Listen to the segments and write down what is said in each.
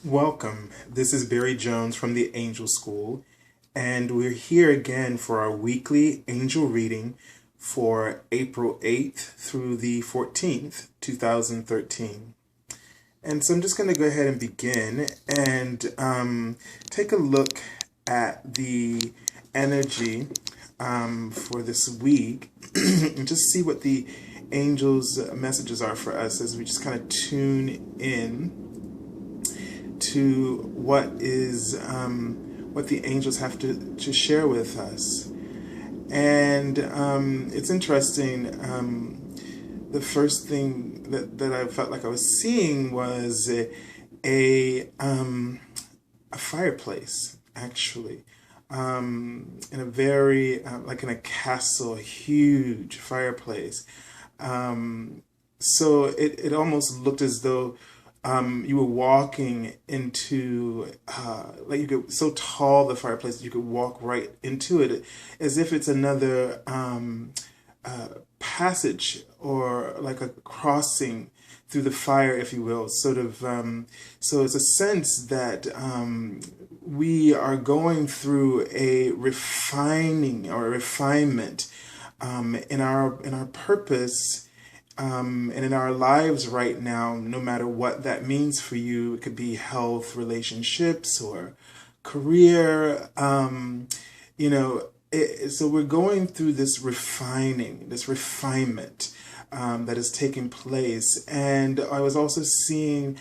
Welcome. This is Barry Jones from the Angel School, and we're here again for our weekly angel reading for April 8th through the 14th, 2013. And so I'm just going to go ahead and begin and take a look at the energy for this week and just see what the angels' messages are for us as we just kind of tune in to what the angels have to share with us. And it's interesting. The first thing that I felt like I was seeing was a fireplace, actually, in a very like in a castle, huge fireplace. So it almost looked as though you were walking into, like you could, so tall the fireplace, you could walk right into it as if it's another passage or like a crossing through the fire, if you will, sort of. So it's a sense that we are going through a refining or a refinement in our purpose. And in our lives right now, no matter what that means for you, it could be health, relationships, or career, so we're going through this refining, this refinement that is taking place. And I was also seeing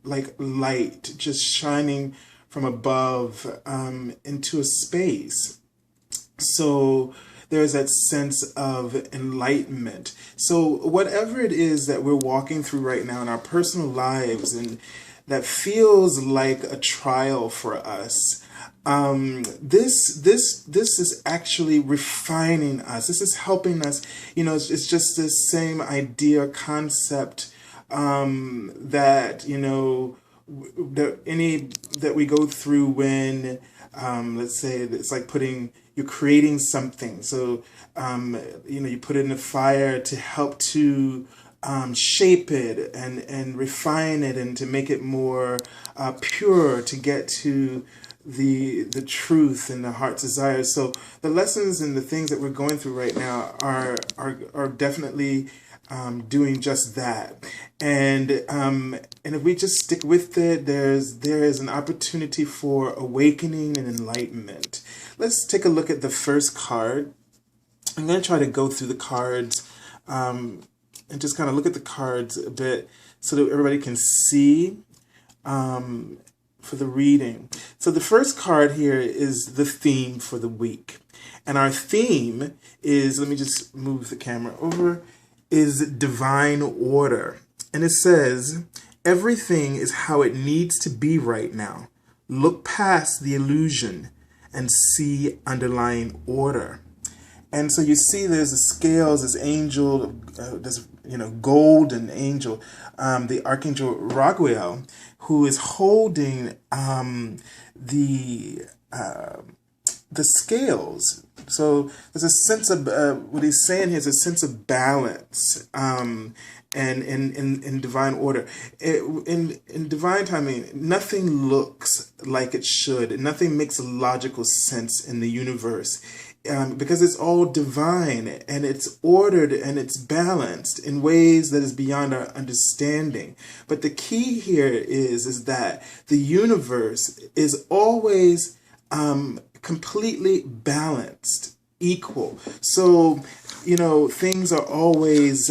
like light just shining from above into a space. So there's that sense of enlightenment. So whatever it is that we're walking through right now in our personal lives and that feels like a trial for us, this is actually refining us. This is helping us. It's just the same idea, concept that that we go through when let's say it's like you're creating something. So, you put it in the fire to help to shape it and refine it and to make it more pure, to get to the truth and the heart's desires. So the lessons and the things that we're going through right now are definitely doing just that. And if we just stick with it, there is an opportunity for awakening and enlightenment. Let's take a look at the first card. I'm going to try to go through the cards and just kind of look at the cards a bit so that everybody can see for the reading. So the first card here is the theme for the week. And our theme is, let me just move the camera over, is divine order. And it says, everything is how it needs to be right now. Look past the illusion and see underlying order. And so you see there's the scales, this angel, this golden angel, the Archangel Raquel, who is holding the scales. So there's a sense of what he's saying here is a sense of balance and in divine order. In divine timing, nothing looks like it should. Nothing makes logical sense in the universe. Because it's all divine and it's ordered and it's balanced in ways that is beyond our understanding. But the key here is that the universe is always completely balanced, equal. So, things are always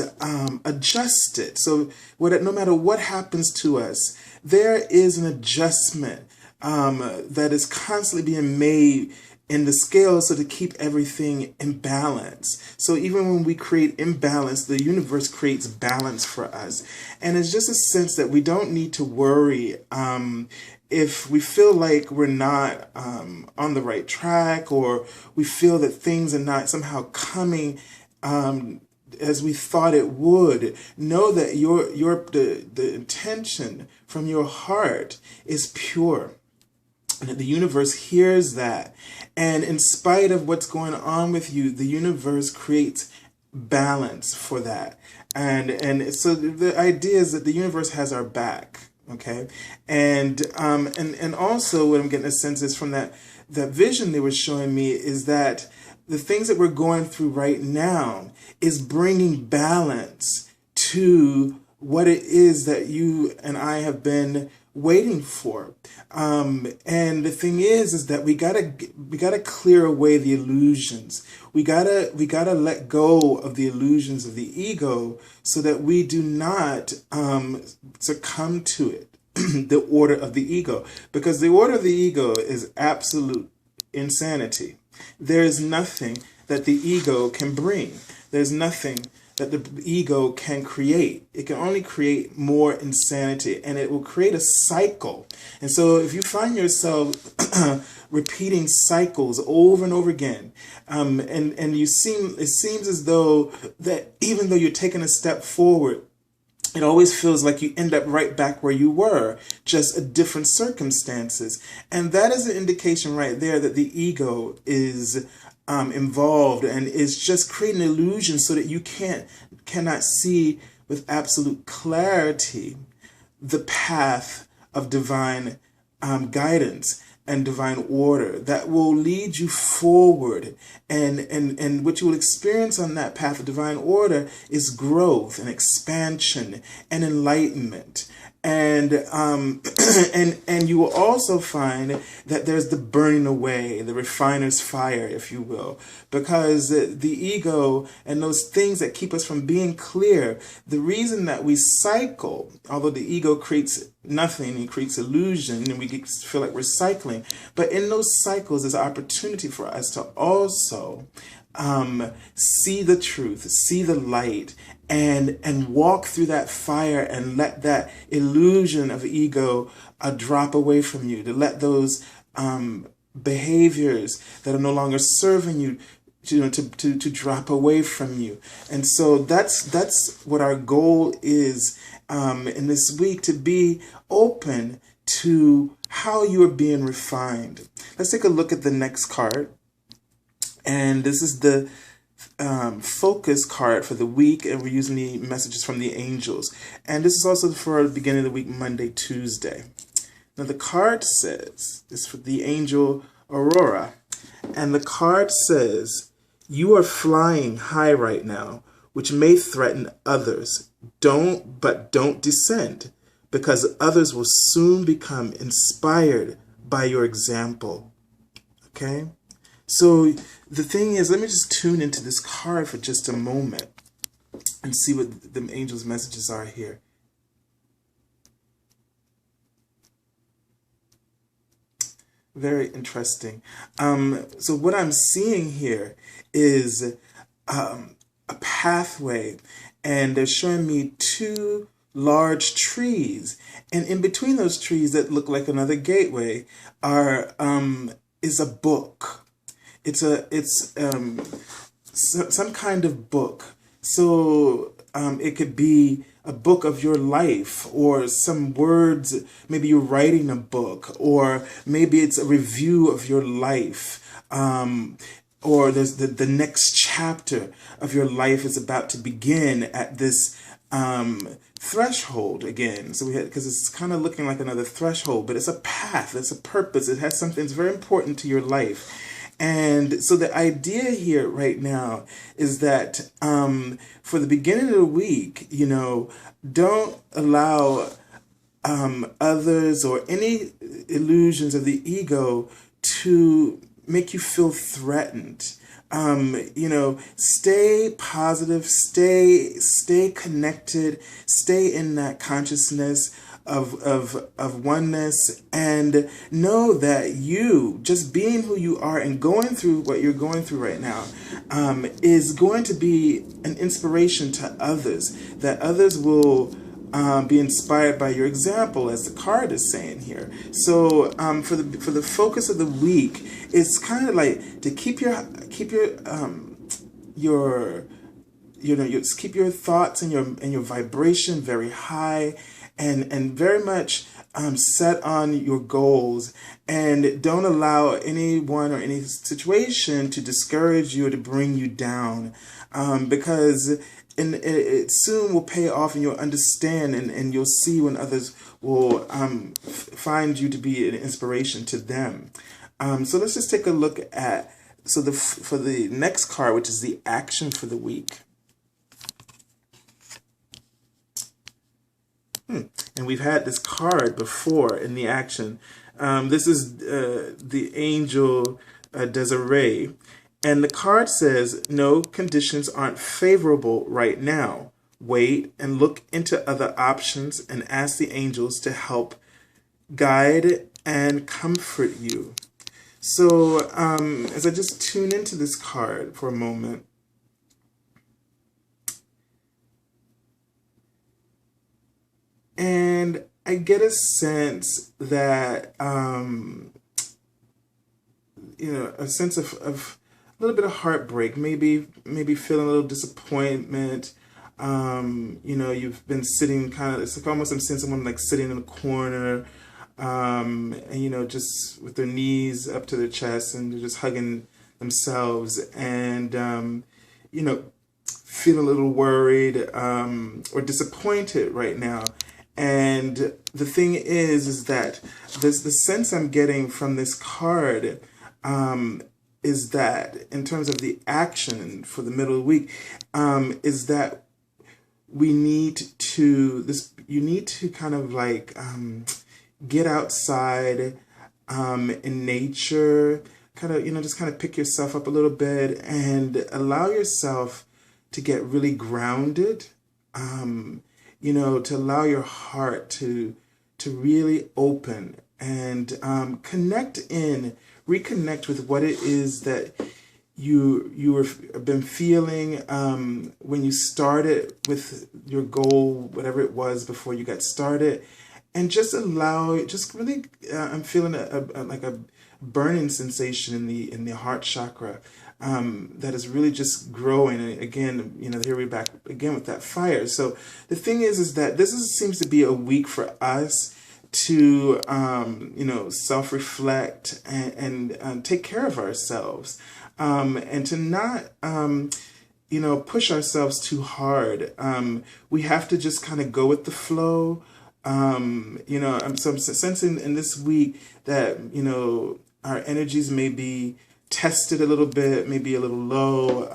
adjusted. So no matter what happens to us, there is an adjustment that is constantly being made in the scale, so to keep everything in balance. So even when we create imbalance, the universe creates balance for us. And it's just a sense that we don't need to worry if we feel like we're not on the right track, or we feel that things are not somehow coming as we thought it would. Know that the intention from your heart is pure. And the universe hears that. And in spite of what's going on with you, the universe creates balance for that. And so the idea is that the universe has our back. Okay, and also what I'm getting a sense is from that vision they were showing me is that the things that we're going through right now is bringing balance to what it is that you and I have been waiting for. And the thing is that we gotta clear away the illusions. We gotta let go of the illusions of the ego so that we do not succumb to it. The order of the ego, because the order of the ego is absolute insanity. There is nothing that the ego can bring. There's nothing that the ego can create. It can only create more insanity, and it will create a cycle. And so if you find yourself repeating cycles over and over again, and it seems as though that even though you're taking a step forward, it always feels like you end up right back where you were, just at different circumstances. And that is an indication right there that the ego is involved and is just creating an illusion so that you cannot see with absolute clarity the path of divine guidance and divine order that will lead you forward, and what you will experience on that path of divine order is growth and expansion and enlightenment. And and you will also find that there's the burning away, the refiner's fire, if you will, because the ego and those things that keep us from being clear, the reason that we cycle, although the ego creates nothing, it creates illusion, and we feel like we're cycling, but in those cycles there's an opportunity for us to also see the truth, see the light, and walk through that fire and let that illusion of ego drop away from you, to let those behaviors that are no longer serving you to drop away from you. And so that's what our goal is in this week, to be open to how you are being refined. Let's take a look at the next card. And this is the focus card for the week, and we're using the messages from the angels. And this is also for the beginning of the week, Monday, Tuesday. Now the card says, it's for the angel Aurora, and the card says, you are flying high right now, which may threaten others. Don't descend, because others will soon become inspired by your example. Okay? So the thing is, let me just tune into this card for just a moment and see what the angels' messages are here. Very interesting. So what I'm seeing here is a pathway, and they're showing me two large trees, and in between those trees that look like another gateway is a book. It's some kind of book. So it could be a book of your life, or some words. Maybe you're writing a book, or maybe it's a review of your life, or there's the next chapter of your life is about to begin at this threshold again. So because it's kind of looking like another threshold, but it's a path, it's a purpose, it has something that's very important to your life. And so the idea here right now is that for the beginning of the week, don't allow others or any illusions of the ego to make you feel threatened. Stay positive, stay connected, stay in that consciousness of oneness, and know that you, just being who you are and going through what you're going through right now, is going to be an inspiration to others, that others will be inspired by your example, as the card is saying here. So for the focus of the week, it's kind of like to keep your keep your thoughts and your vibration very high, and very much set on your goals, and don't allow anyone or any situation to discourage you or to bring you down, because it soon will pay off, and you'll understand, and you'll see when others will find you to be an inspiration to them. So let's just take a look at, so for the next card, which is the action for the week. And we've had this card before in the action. This is the angel Desiree. And the card says, no, conditions aren't favorable right now. Wait and look into other options and ask the angels to help guide and comfort you. So as I just tune into this card for a moment, and I get a sense that, a sense of a little bit of heartbreak, maybe feeling a little disappointment. You've been sitting kind of, it's like almost I'm seeing someone like sitting in a corner, and, just with their knees up to their chest, and they're just hugging themselves, and, feeling a little worried or disappointed right now. And the thing is that the sense I'm getting from this card is that in terms of the action for the middle of the week, is that you need to kind of like get outside in nature, just kind of pick yourself up a little bit and allow yourself to get really grounded, to allow your heart to really open and reconnect with what it is that have been feeling when you started with your goal, whatever it was before you got started, and I'm feeling like a burning sensation in the heart chakra that is really just growing. And again, here we're back again with that fire. So the thing is that seems to be a week for us to self-reflect and take care of ourselves, and to not push ourselves too hard. We have to just kind of go with the flow. I'm sensing in this week that our energies may be tested a little bit, maybe a little low,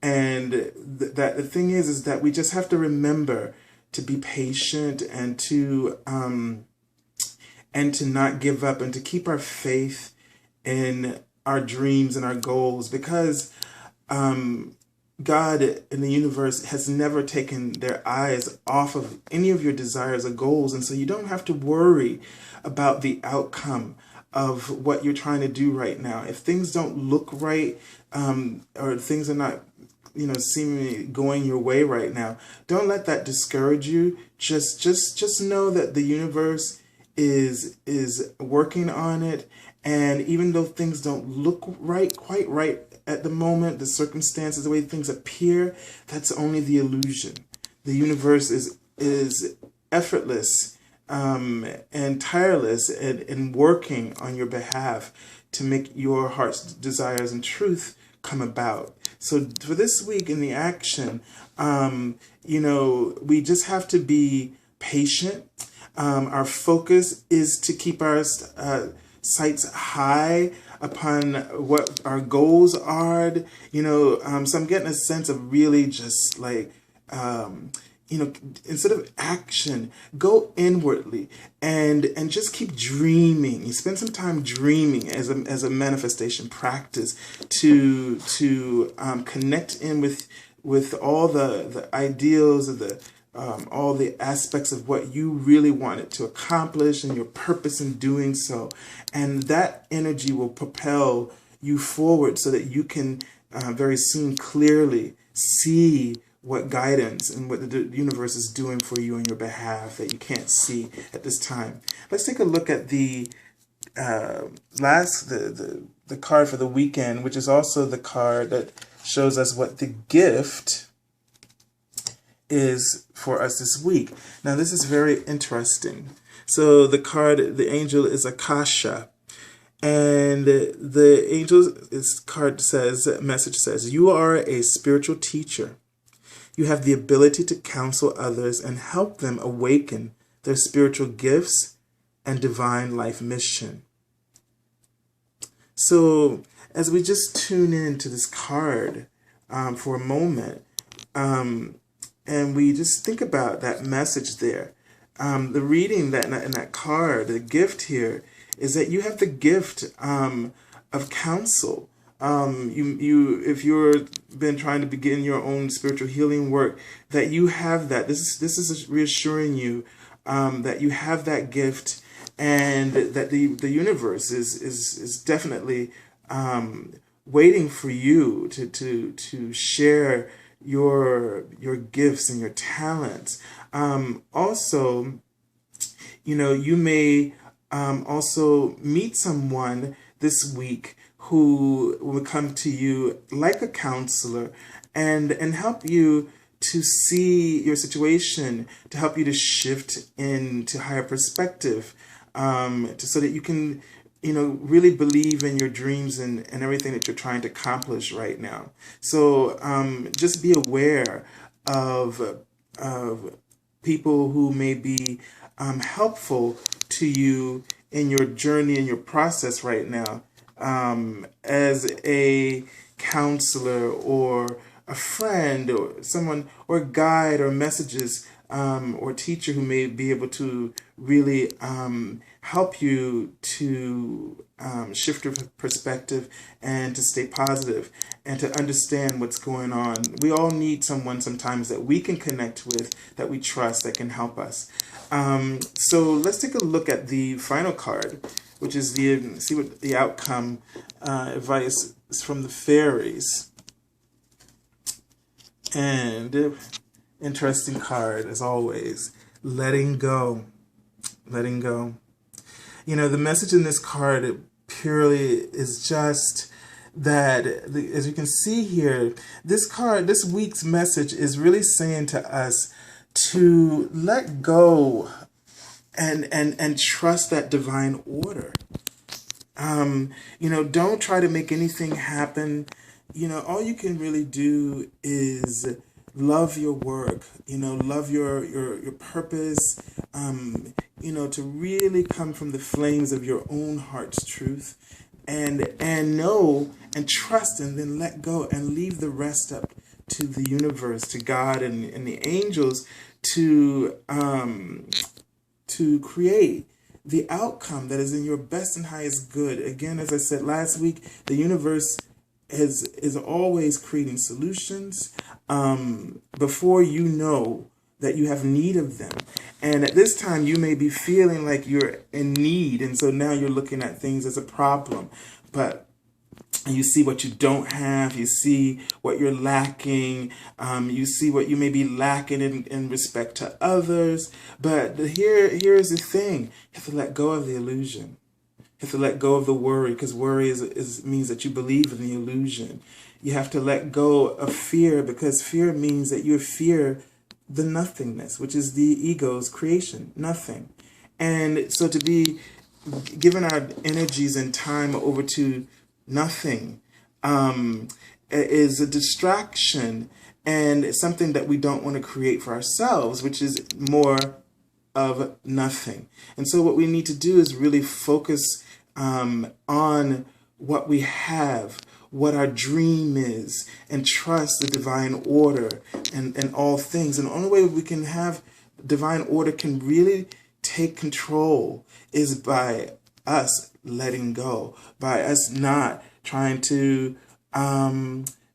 and that the thing is that we just have to remember to be patient and to not give up, and to keep our faith in our dreams and our goals, because God in the universe has never taken their eyes off of any of your desires or goals. And so you don't have to worry about the outcome of what you're trying to do right now. If things don't look right, or things are not seemingly going your way right now, don't let that discourage you. Just know that the universe is working on it, and even though things don't look quite right at the moment, the circumstances, the way things appear, that's only the illusion. The universe is effortless and tireless in working on your behalf to make your heart's desires and truth come about. So for this week in the action, we just have to be patient. Our focus is to keep our sights high upon what our goals are. So I'm getting a sense of really just like, instead of action, go inwardly and just keep dreaming. You spend some time dreaming as a manifestation practice to connect in with all the ideals of all the aspects of what you really wanted to accomplish and your purpose in doing so. And that energy will propel you forward so that you can very soon clearly see what guidance and what the universe is doing for you on your behalf that you can't see at this time. Let's take a look at the card for the weekend, which is also the card that shows us what the gift is for us this week. Now, this is very interesting. So the angel is Akasha, and the angel's message says, "You are a spiritual teacher. You have the ability to counsel others and help them awaken their spiritual gifts and divine life mission. So as we just tune into this card for a moment, and we just think about that message there, the reading that in that card, the gift here is that you have the gift of counsel. If you're been trying to begin your own spiritual healing work, that you have that. This is reassuring you that you have that gift, and that the universe is definitely waiting for you to share your gifts and your talents. Also, you may also meet someone this week who will come to you like a counselor and help you to see your situation, to help you to shift into higher perspective, so that you can really believe in your dreams and everything that you're trying to accomplish right now. So just be aware of people who may be helpful to you in your journey, in your process right now, as a counselor or a friend or someone or a guide or messages or teacher who may be able to really help you to shift your perspective and to stay positive and to understand what's going on. We all need someone sometimes that we can connect with, that we trust, that can help us. So let's take a look at the final card, which is see what the outcome advice is from the fairies. And interesting card as always, letting go. Letting go. The message in this card purely is just that, as you can see here, this week's message is really saying to us to let go and trust that divine order. Don't try to make anything happen. All you can really do is love your work, love your purpose, to really come from the flames of your own heart's truth and know and trust, and then let go and leave the rest up to the universe, to God and the angels to create the outcome that is in your best and highest good. Again, as I said last week, the universe is always creating solutions before you know that you have need of them. And at this time, you may be feeling like you're in need, and so now you're looking at things as a problem. But you see what you don't have, you see what you're lacking, you see what you may be lacking in respect to others. But here's the thing: you have to let go of the illusion. You have to let go of the worry, because worry means that you believe in the illusion. You have to let go of fear, because fear means that you fear the nothingness, which is the ego's creation, nothing. And so to be giving our energies and time over to nothing is a distraction, and it's something that we don't want to create for ourselves, which is more of nothing. And so what we need to do is really focus on what we have, what our dream is, and trust the divine order and all things. And the only way we can have divine order can really take control is by us letting go, by us not trying to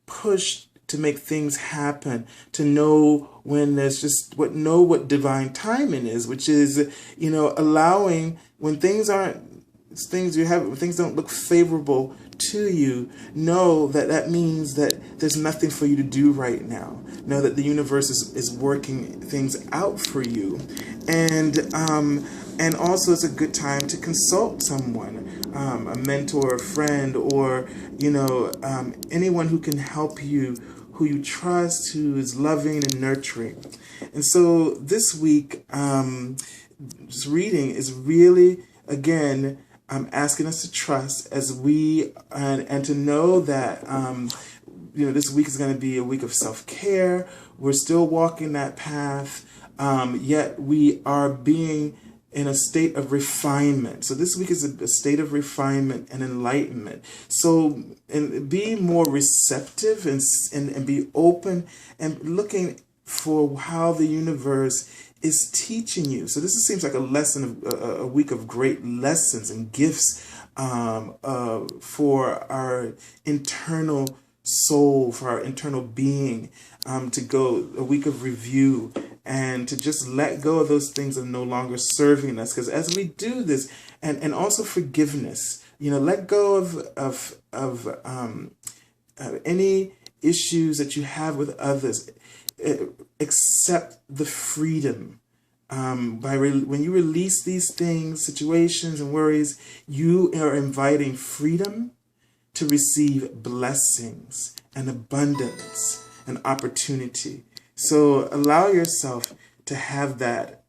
push to make things happen, to know when there's just know what divine timing is, which is, allowing when things don't look favorable to you, know that means that there's nothing for you to do right now. Know that the universe is working things out for you. And also it's a good time to consult someone, a mentor, a friend, or, anyone who can help you, who you trust, who is loving and nurturing. And so this week, this reading is really, again, asking us to trust as we, and to know that this week is going to be a week of self-care. We're still walking that path, yet we are being in a state of refinement. So this week is a state of refinement and enlightenment. So and be more receptive and be open and looking for how the universe is teaching you. So this seems like a week of great lessons and gifts for our internal soul, for our internal being, to go a week of review and to just let go of those things that are no longer serving us. Because as we do this, and also forgiveness, let go of any issues that you have with others. Accept the freedom. When you release these things, situations and worries, you are inviting freedom to receive blessings and abundance and opportunity. So allow yourself to have that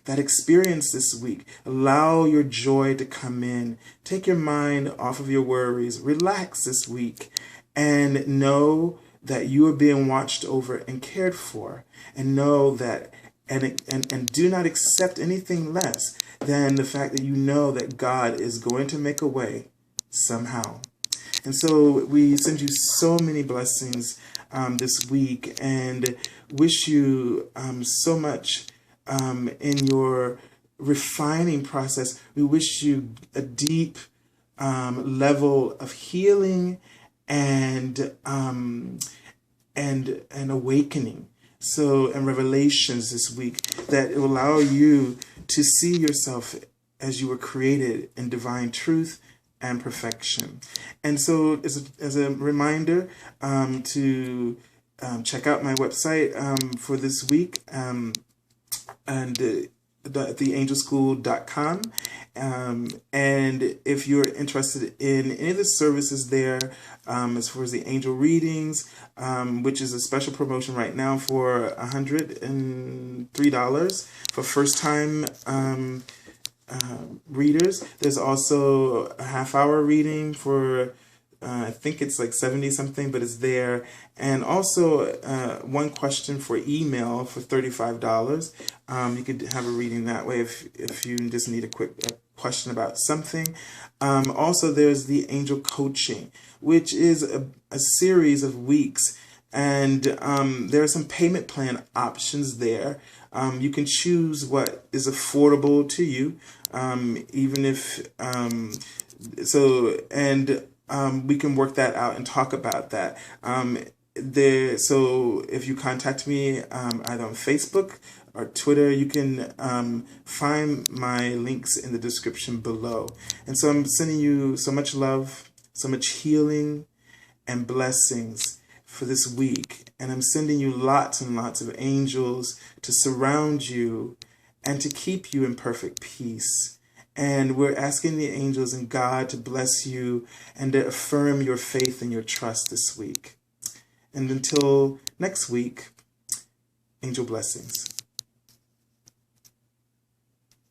experience this week. Allow your joy to come in. Take your mind off of your worries. Relax this week and know that you are being watched over and cared for. And know that and do not accept anything less than the fact that you know that God is going to make a way somehow. And so we send you so many blessings this week and wish you so much in your refining process. We wish you a deep level of healing and awakening. So, and revelations this week that will allow you to see yourself as you were created in divine truth and perfection. And so as a reminder to check out my website for this week, and theangelschool.com. And if you're interested in any of the services there, as far as the angel readings, which is a special promotion right now for $103 for first-time readers. There's also a half-hour reading for I think it's like 70 something, but it's there. And also one question for email for $35. You could have a reading that way if you just need a quick question about something. Also, there's the angel coaching, which is a series of weeks. And there are some payment plan options there. You can choose what is affordable to you, even if we can work that out and talk about that. So if you contact me either on Facebook or Twitter, you can find my links in the description below. And so I'm sending you so much love, so much healing and blessings for this week. And I'm sending you lots and lots of angels to surround you and to keep you in perfect peace. And we're asking the angels and God to bless you and to affirm your faith and your trust this week. And until next week, angel blessings.